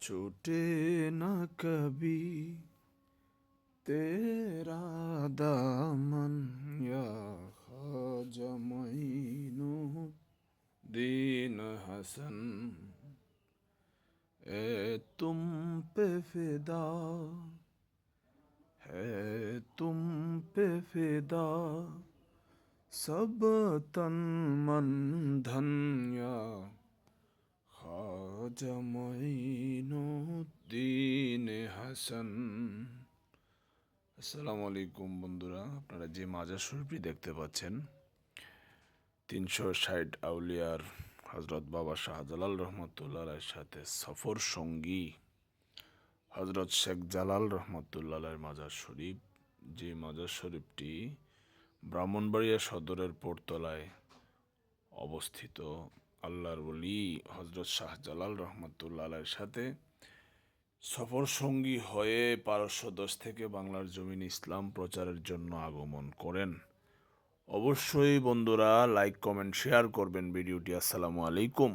छूटे न कभी तेरा दामन या ख्वाजा मोइनुद्दीन हसन ए तुम पे फिदा है तुम पे फिदा सब तन मन धन या ख्वाजा মোইনুদ্দীন হাসান। আসসালামু আলাইকুম বন্ধুরা, আপনারা যে মাজার শরীফটি দেখতে পাচ্ছেন 360 আউলিয়ার হজরত বাবা শাহজালাল রহমতুল্লাহ সাথে সফর সঙ্গী হজরত শেখ জালাল রহমতুল্লাহ মাজার শরীফ, যে মাজার শরীফটি ব্রাহ্মণবাড়িয়া সদরের পোরতলায় অবস্থিত। আল্লাহর ওলি হজরত শাহজালাল রহমতুল্লাহ সাথে সফর সঙ্গী হয়ে পারস্য দেশ থেকে বাংলার জমিন ইসলাম প্রচারের জন্য আগমন করেন। অবশ্যই বন্ধুরা লাইক কমেন্ট শেয়ার করবেন ভিডিওটি। আসসালামু আলাইকুম।